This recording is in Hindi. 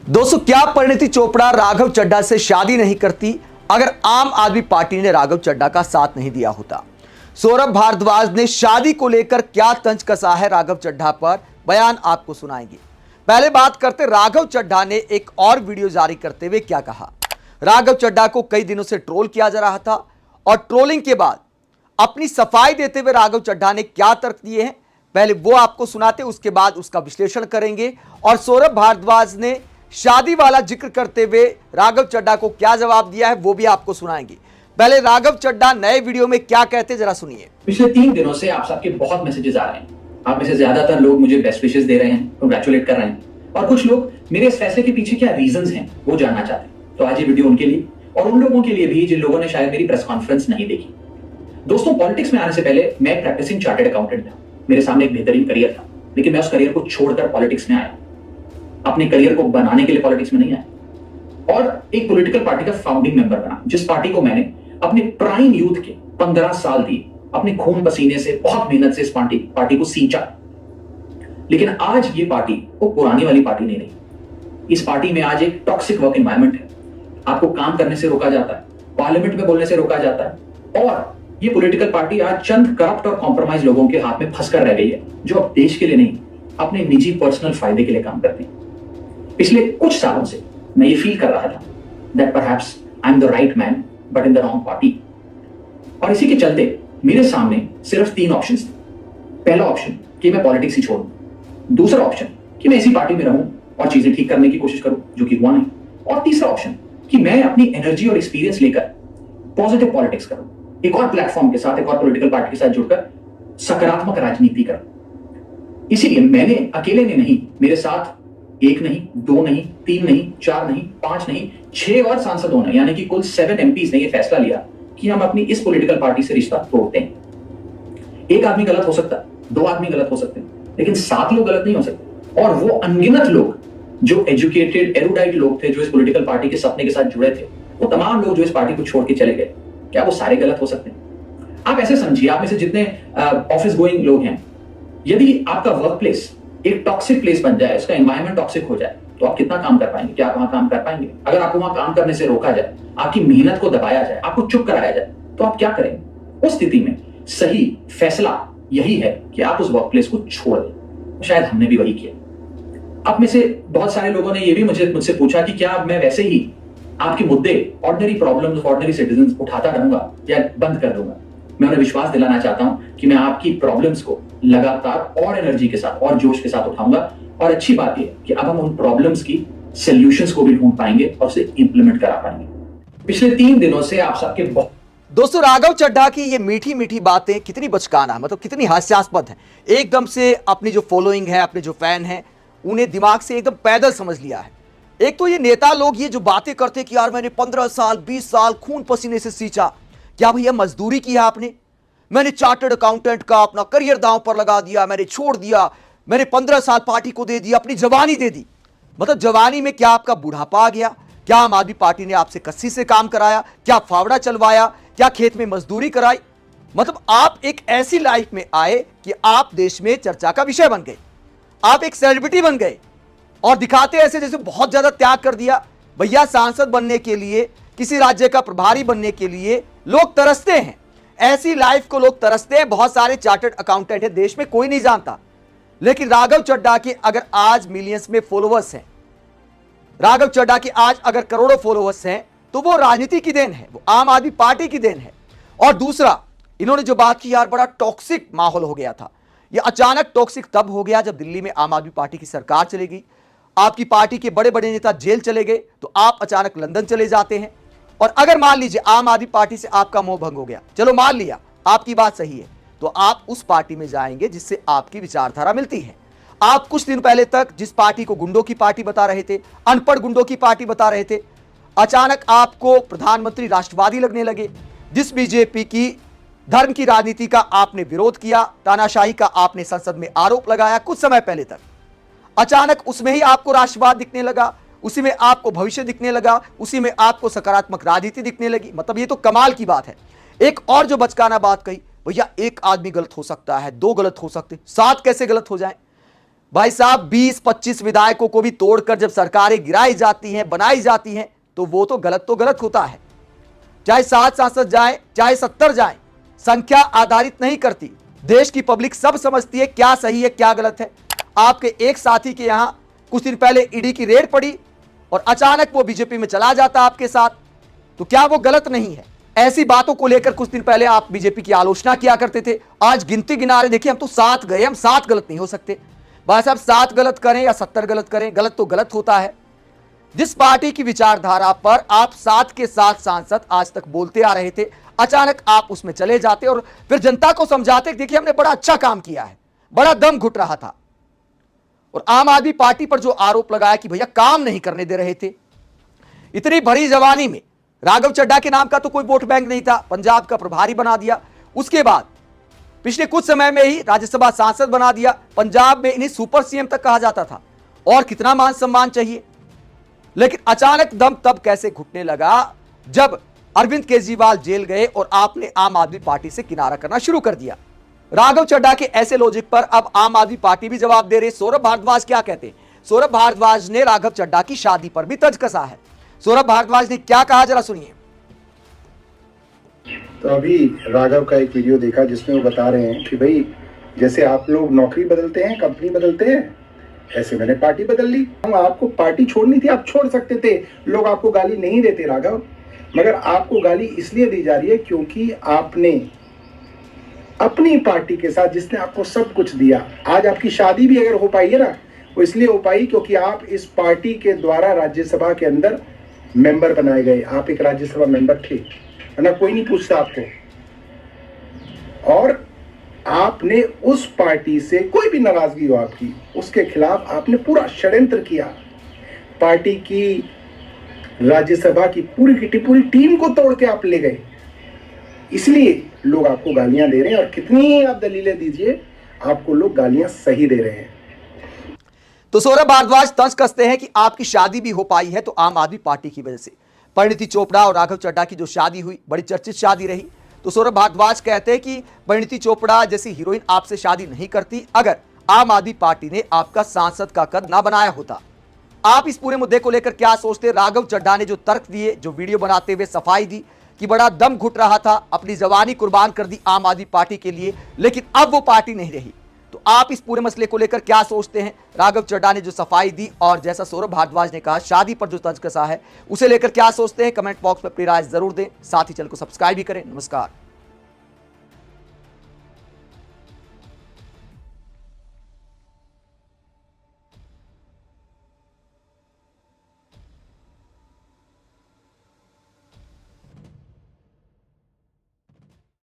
दोस्तों, क्या परिणीति चोपड़ा राघव चड्ढा से शादी नहीं करती अगर आम आदमी पार्टी ने राघव चड्ढा का साथ नहीं दिया होता? सौरभ भारद्वाज ने शादी को लेकर क्या तंज कसा है राघव चड्ढा पर, बयान आपको सुनाएंगे। पहले बात करते राघव चड्ढा ने एक और वीडियो जारी करते हुए क्या कहा। राघव चड्ढा को कई दिनों से ट्रोल किया जा रहा था और ट्रोलिंग के बाद अपनी सफाई देते हुए राघव चड्ढा ने क्या तर्क दिए हैं, पहले वो आपको सुनाते, उसके बाद उसका विश्लेषण करेंगे। और सौरभ भारद्वाज ने शादी वाला जिक्र करते हुए राघव चड्ढा को क्या जवाब दिया है वो भी आपको सुनाएंगे। पहले राघव चड्ढा नए वीडियो में क्या कहते जरा सुनिए। पिछले 3 दिनों से आप सबके बहुत मैसेजेस आ रहे हैं। आप में से ज्यादातर लोग मुझे बेस्ट विशेस दे रहे हैं, कांग्रेचुलेट कर रहे हैं, और कुछ लोग मेरे इस फैसले के पीछे क्या रीजंस हैं वो जानना चाहते हैं। तो आज ये वीडियो उनके लिए और उन लोगों के लिए भी जिन लोगों ने शायद मेरी प्रेस कॉन्फ्रेंस नहीं देखी। दोस्तों, पॉलिटिक्स में आने से पहले मैं एक प्रैक्टिसिंग चार्टर्ड अकाउंटेंट था। मेरे सामने एक बेहतरीन करियर था, लेकिन मैं उस करियर को छोड़कर पॉलिटिक्स में आया। अपने करियर को बनाने के लिए पॉलिटिक्स में नहीं आया और एक पॉलिटिकल पार्टी का फाउंडिंग मेंबर बना, जिस पार्टी को मैंने अपने प्राइम यूथ के 15 साल दिए, अपने खून पसीने से, बहुत मेहनत से इस पार्टी को सींचा। लेकिन आज ये पार्टी वो पुरानी वाली पार्टी नहीं रही। इस पार्टी में आज एक टॉक्सिक वर्क एनवायरनमेंट है। आपको काम करने से रोका जाता है, पार्लियामेंट में बोलने से रोका जाता है, और ये पॉलिटिकल पार्टी आज चंद करप्ट और कॉम्प्रोमाइज लोगों के हाथ में फंसकर रह गई है, जो अब देश के लिए नहीं, अपने निजी पर्सनल फायदे के लिए काम करते हैं। पिछले कुछ सालों से मैं ये फील कर रहा था that perhaps I'm the right man but in the wrong party, और इसी के चलते मेरे सामने सिर्फ 3 ऑप्शंस थे। पहला ऑप्शन कि मैं पॉलिटिक्स ही छोड़ दूं, दूसरा ऑप्शन कि मैं इसी पार्टी में रहूं और चीजें ठीक करने की कोशिश करूं, जो कि हुआ नहीं, और तीसरा ऑप्शन कि मैं अपनी एनर्जी और एक्सपीरियंस लेकर पॉजिटिव पॉलिटिक्स करूं, एक और प्लेटफॉर्म के साथ, एक और पॉलिटिकल पार्टी के साथ जुड़कर सकारात्मक राजनीति करूं। इसीलिए मैंने अकेले ने नहीं, मेरे साथ 1 नहीं, 2 नहीं, 3 नहीं, 4 नहीं, 5 नहीं, 6 और सांसदों ने, यानी कि कुल 7 MPs ने यह फैसला लिया कि हम अपनी इस पॉलिटिकल पार्टी से रिश्ता तोड़ते हैं। एक आदमी गलत हो सकता है, 2 आदमी गलत हो सकते हैं, लेकिन 7 लोग गलत नहीं हो सकते। और वो अनगिनत लोग जो एजुकेटेड एरुडाइट लोग थे, जो इस पॉलिटिकल पार्टी के सपने के साथ जुड़े थे, वो तमाम लोग जो इस पार्टी को छोड़ के चले गए, क्या वो सारे गलत हो सकते हैं? आप ऐसे समझिए, आप में से जितने ऑफिस गोइंग लोग हैं, यदि आपका वर्क प्लेस एक टॉक्सिक प्लेस बन जाए, उसका एनवायरनमेंट टॉक्सिक हो जाए, तो आप कितना काम कर पाएंगे? क्या आप वहां काम कर पाएंगे? अगर आपको वहां काम करने से रोका जाए, आपकी मेहनत को दबाया जाए, आपको चुप कराया जाए, तो आप क्या करेंगे? उस स्थिति में सही फैसला यही है कि आप उस वर्क प्लेस को छोड़ दें। शायद हमने भी वही किया। आप में से बहुत सारे लोगों ने यह भी मुझसे पूछा कि क्या मैं वैसे ही आपके मुद्दे, ऑर्डिनरी प्रॉब्लम्स, ऑर्डिनरी सिटीजन उठाता रहूंगा या बंद कर दूंगा? मैं उन्हें विश्वास दिलाना चाहता हूं कि मैं आपकी प्रॉब्लम्स को लगातार और एनर्जी के साथ और जोश के साथ उठाऊंगा। और अच्छी बात यह कि अब हम उन प्रॉब्लम्स की सॉल्यूशंस को भी ढूंढ पाएंगे और उसे इंप्लीमेंट करा पाएंगे। पिछले 3 दिनों से आप सबके दोस्तों, राघव चड्ढा की ये मीठी मीठी बातें कितनी बचकाना, मतलब कितनी हास्यास्पद है। एकदम से अपनी जो फॉलोइंग है, अपने जो फैन है, उन्हें दिमाग से एकदम पैदल समझ लिया है। एक तो ये नेता लोग ये जो बातें करते कि यार मैंने 15 साल 20 साल खून पसीने से सींचा, क्या भैया मजदूरी की है आपने? मैंने चार्टर्ड अकाउंटेंट का अपना करियर दांव पर लगा दिया, मैंने छोड़ दिया, मैंने 15 साल पार्टी को दे दिया, अपनी जवानी दे दी। मतलब जवानी में क्या आपका बुढ़ापा आ गया? क्या आम आदमी पार्टी ने आपसे कस्सी से काम कराया? क्या फावड़ा चलवाया? क्या खेत में मजदूरी कराई? मतलब आप एक ऐसी लाइफ में आए कि आप देश में चर्चा का विषय बन गए, आप एक सेलिब्रिटी बन गए और दिखाते ऐसे जैसे बहुत ज्यादा त्याग कर दिया। भैया, सांसद बनने के लिए, किसी राज्य का प्रभारी बनने के लिए लोग तरसते हैं, ऐसी लाइफ को लोग तरसते हैं। बहुत सारे चार्टर्ड अकाउंटेंट है देश में, कोई नहीं जानता, लेकिन राघव चड्ढा के अगर आज मिलियंस में फॉलोअर्स हैं, राघव चड्ढा के आज अगर करोड़ों फॉलोअर्स हैं, तो वो राजनीति की देन है, वो आम आदमी पार्टी की देन है। और दूसरा, इन्होंने जो बात की यार बड़ा टॉक्सिक माहौल हो गया था, ये अचानक टॉक्सिक तब हो गया जब दिल्ली में आम आदमी पार्टी की सरकार चली गई, आपकी पार्टी के बड़े बड़े नेता जेल चले गए, तो आप अचानक लंदन चले जाते हैं। और अगर मान लीजिए आम आदमी पार्टी से आपका मोह भंग हो गया, चलो मान लिया आपकी बात सही है, तो आप उस पार्टी में जाएंगे जिससे आपकी विचारधारा मिलती है। आप कुछ दिन पहले तक जिस पार्टी को गुंडों की पार्टी बता रहे थे, अनपढ़ गुंडों की पार्टी बता रहे थे, अचानक आपको प्रधानमंत्री राष्ट्रवादी लगने लगे। जिस बीजेपी की धर्म की राजनीति का आपने विरोध किया, तानाशाही का आपने संसद में आरोप लगाया कुछ समय पहले तक, अचानक उसमें ही आपको राष्ट्रवाद दिखने लगा, उसी में आपको भविष्य दिखने लगा, उसी में आपको सकारात्मक राजनीति दिखने लगी। मतलब ये तो कमाल की बात है। एक और जो बचकाना बात कही, भैया एक आदमी गलत हो सकता है, 2 गलत हो सकते, 7 कैसे गलत हो जाए? भाई साहब 20-25 विधायकों को भी तोड़कर जब सरकारें गिराई जाती हैं, बनाई जाती हैं, तो वो तो गलत होता है। चाहे 7 सांसद जाए, चाहे 70 जाए, संख्या आधारित नहीं करती। देश की पब्लिक सब समझती है क्या सही है क्या गलत है। आपके एक साथी के यहां कुछ दिन पहले ईडी की रेड पड़ी और अचानक वो बीजेपी में चला जाता आपके साथ, तो क्या वो गलत नहीं है? ऐसी बातों को लेकर कुछ दिन पहले आप बीजेपी की आलोचना किया करते थे, आज गिनती गिना रहे, देखिए हम तो 7 गए, हम 7 गलत नहीं हो सकते। भाई साहब 7 गलत करें या 70 गलत करें, गलत तो गलत होता है। जिस पार्टी की विचारधारा पर आप 7 के 7 सांसद आज तक बोलते आ रहे थे, अचानक आप उसमें चले जाते और फिर जनता को समझाते देखिए हमने बड़ा अच्छा काम किया है, बड़ा दम घुट रहा था। और आम आदमी पार्टी पर जो आरोप लगाया कि भैया काम नहीं करने दे रहे थे, इतनी भरी जवानी में राघव चड्ढा के नाम का तो कोई वोट बैंक नहीं था, पंजाब का प्रभारी बना दिया, उसके बाद पिछले कुछ समय में ही राज्यसभा सांसद बना दिया, पंजाब में इन्हें सुपर सीएम तक कहा जाता था, और कितना मान सम्मान चाहिए। लेकिन अचानक दम तब कैसे घुटने लगा जब अरविंद केजरीवाल जेल गए और आपने आम आदमी पार्टी से किनारा करना शुरू कर दिया। राघव चड्ढा के ऐसे लॉजिक पर अब आम आदमी पार्टी भी जवाब दे रही। सौरभ भारद्वाज क्या कहते हैं? सौरभ भारद्वाज ने राघव चड्ढा की शादी पर भी तंज कसा है। सौरभ भारद्वाज ने क्या कहा, जरा सुनिए। तो अभी राघव का एक वीडियो देखा जिसमें वो बता रहे हैं कि भाई जैसे आप लोग नौकरी बदलते हैं, कंपनी बदलते हैं, ऐसे मैंने पार्टी बदल ली। आपको पार्टी छोड़नी थी, आप छोड़ सकते थे, लोग आपको गाली नहीं देते राघव, मगर आपको गाली इसलिए दी जा रही है क्योंकि आपने अपनी पार्टी के साथ, जिसने आपको सब कुछ दिया, आज आपकी शादी भी अगर हो पाई है ना, वो इसलिए हो पाई क्योंकि आप इस पार्टी के द्वारा राज्यसभा के अंदर मेंबर बनाए गए। आप एक राज्यसभा मेंबर थे, वरना कोई नहीं पूछता आपको। और आपने उस पार्टी से कोई भी नाराजगी हो आपकी, उसके खिलाफ आपने पूरा षड्यंत्र किया, पार्टी की राज्यसभा की पूरी टीम को तोड़ के आप ले गए, इसलिए लोग आपको गालियां दे रहे हैं। और कितनी आप दलीलें दीजिए, आपको लोग गालियां सही दे रहे हैं। तो सौरभ भारद्वाज तंज कसते हैं कि आपकी शादी भी हो पाई है तो आम आदमी पार्टी की वजह से। परिणीति चोपड़ा और राघव चड्ढा की जो शादी हुई, बड़ी चर्चित शादी रही। तो सौरभ भारद्वाज कहते हैं कि परिणीति चोपड़ा जैसी हीरोइन आपसे शादी नहीं करती अगर आम आदमी पार्टी ने आपका सांसद का कद ना बनाया होता। आप इस पूरे मुद्दे को लेकर क्या सोचते? राघव चड्ढा ने जो तर्क दिए, जो वीडियो बनाते हुए सफाई दी कि बड़ा दम घुट रहा था, अपनी जवानी कुर्बान कर दी आम आदमी पार्टी के लिए, लेकिन अब वो पार्टी नहीं रही। तो आप इस पूरे मसले को लेकर क्या सोचते हैं? राघव चड्ढा ने जो सफाई दी और जैसा सौरभ भारद्वाज ने कहा शादी पर जो तंज कसा है, उसे लेकर क्या सोचते हैं? कमेंट बॉक्स में अपनी राय जरूर दें। साथ ही चैनल को सब्सक्राइब भी करें। नमस्कार।